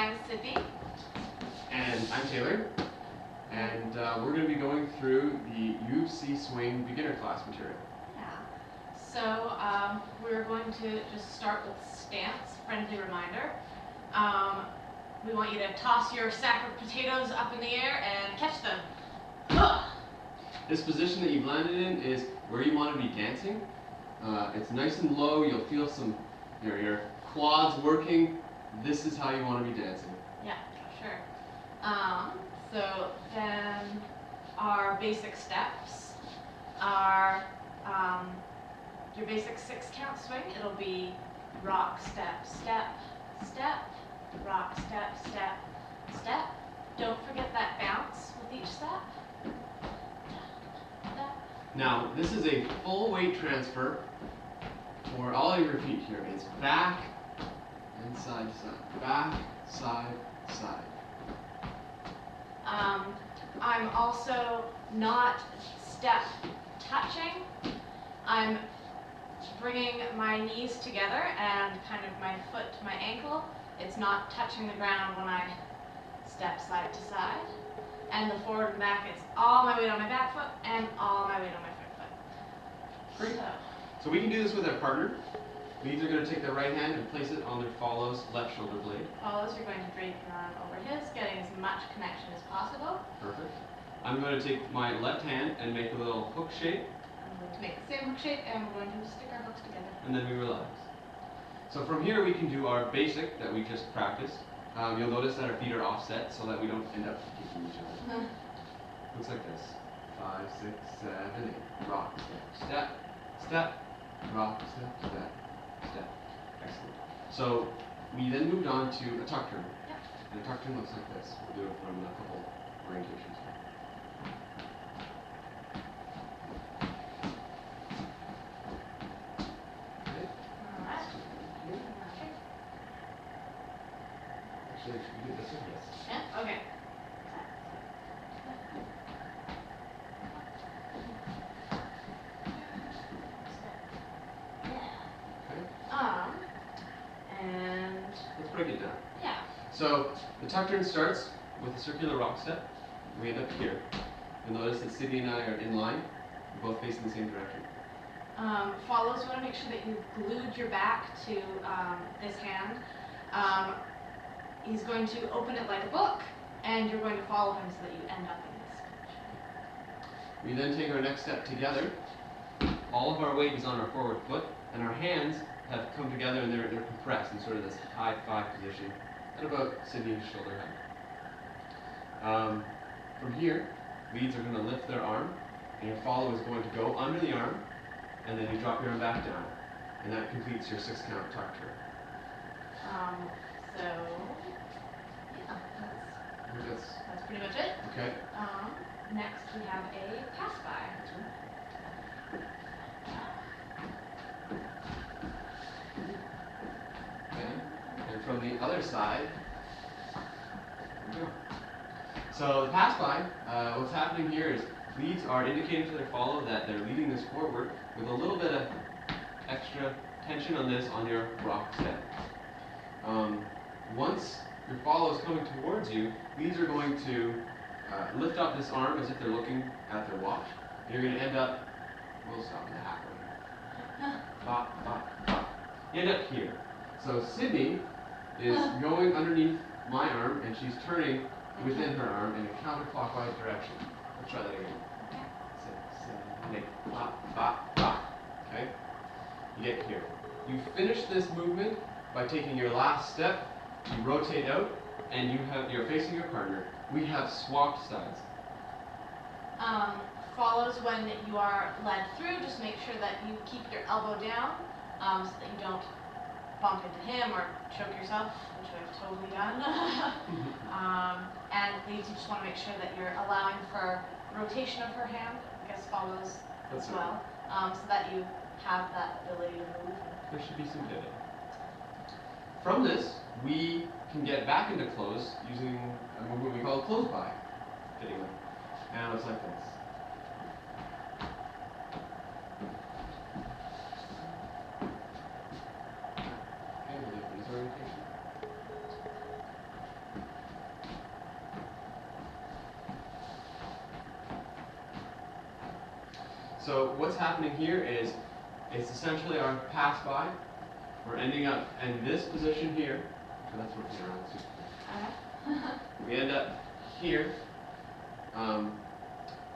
I'm Sydney. And I'm Taylor. And we're going to be going through the UFC Swing beginner class material. Yeah. So we're going to just start with stance, friendly reminder. We want you to toss your sack of potatoes up in the air and catch them. This position that you've landed in is where you want to be dancing. It's nice and low. You'll feel some your quads working. This is how you want to be dancing. Yeah, sure. So then our basic steps are your basic 6-count swing. It'll be rock, step, step, step, rock, step, step, step. Don't forget that bounce with each step. Now, this is a full weight transfer for all of your feet here. It's back and side to side. Back, side, side. I'm also not step touching. I'm bringing my knees together and kind of my foot to my ankle. It's not touching the ground when I step side to side. And the forward and back, it's all my weight on my back foot and all my weight on my front foot. Great. So we can do this with our partner. Leads are going to take their right hand and place it on their follow's left shoulder blade. Follows, you're going to drape your arm over his, getting as much connection as possible. Perfect. I'm going to take my left hand and make a little hook shape. I'm going to make the same hook shape, and we're going to stick our hooks together. And then we relax. So from here we can do our basic that we just practiced. You'll notice that our feet are offset so that we don't end up kicking each other. Looks like this. 5, 6, 7, 8. Rock, step, step, step. Rock, step, step, step. Excellent. So we then moved on to a tuck turn. Yeah. And a tuck turn looks like this. We'll do it from a couple orientations. Okay. All right. Actually, should we do this one? Yes. Yeah? Okay. Okay. And Let's break it down. yeah. So the tuck turn starts with a circular rock step. We end up here. You'll notice that Sydney and I are in line. We're both facing the same direction. Follows, you want to make sure that you've glued your back to this hand. He's going to open it like a book, and you're going to follow him so that you end up in this position. We then take our next step together. All of our weight is on our forward foot, and our hands have come together and they're compressed in sort of this high 5 position at about Sydney's shoulder height. From here, leads are going to lift their arm, and your follow is going to go under the arm, and then you drop your arm back down, and that completes your 6-count tuck turn. So yeah, that's pretty much it. Okay. Next we have a pass by. Okay. And from the other side, here we go. So the pass by, what's happening here is leads are indicating to their follow that they're leading this forward with a little bit of extra tension on this on your rock step. Once your follow is coming towards you, leads are going to lift up this arm as if they're looking at their watch. And you're going to end up, we'll stop at the halfway. Bop, bop, bop. You end up here. So Sydney is going underneath my arm, and she's turning within her arm in a counterclockwise direction. Let's try that again. 6, 7, 8. Bop, bop, bop. Okay? You get here. You finish this movement by taking your last step. You rotate out, and you're facing your partner. We have swapped sides. Follows when you are led through. Just make sure that you keep your elbow down so that you don't bump into him or choke yourself, which I've totally done. And leads, you just want to make sure that you're allowing for rotation of her hand. I guess follows That's as well, so that you have that ability to move. There should be some pivot. From this, we can get back into close using a movement we call a close by. Fittingly. And it looks like this. Okay, we'll do this orientation. So what's happening here is it's essentially our pass by. We're ending up in this position here. So that's what we're around. We end up here, and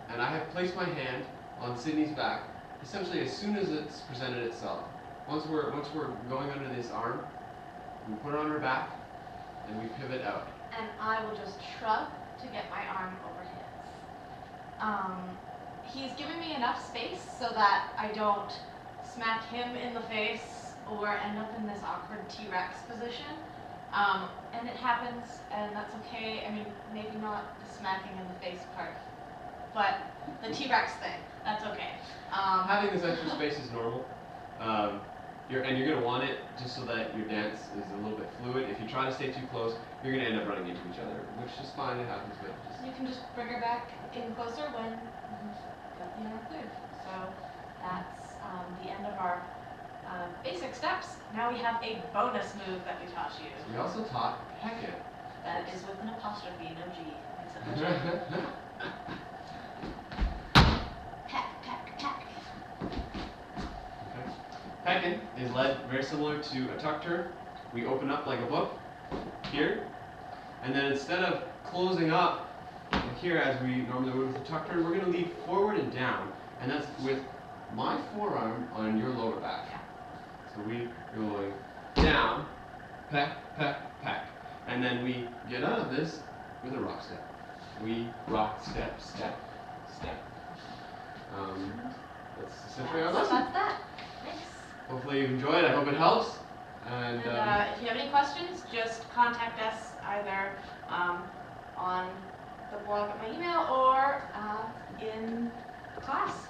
I have placed my hand on Sydney's back. Essentially, as soon as it's presented itself, once we're going under this arm, we put it on her back, and we pivot out. And I will just shrug to get my arm over his. He's giving me enough space so that I don't smack him in the face or end up in this awkward T-Rex position. And it happens, and that's okay. I mean, maybe not the smacking in the face part, but the T-Rex thing, that's okay. Having this extra space is normal. You're going to want it just so that your dance is a little bit fluid. If you try to stay too close, you're going to end up running into each other, which is fine, it happens, but just... You can just bring her back in closer when you've got the arm cleared. So that's the end of our basic steps. Now we have a bonus move that we taught you. We also taught peck it. That is with an apostrophe, no G, except for J. Peck, peck, peck. Okay. Peckin is led very similar to a tuck turn. We open up like a book here, and then instead of closing up here as we normally would with a tuck turn, we're going to lead forward and down, and that's with my forearm on your lower back. So we go down, peck, peck, peck, and then we get out of this with a rock step. We rock, step, step, step. That's essentially our lesson. That's that. Thanks. Hopefully you enjoyed. I hope it helps. And if you have any questions, just contact us either on the blog at my email or in class.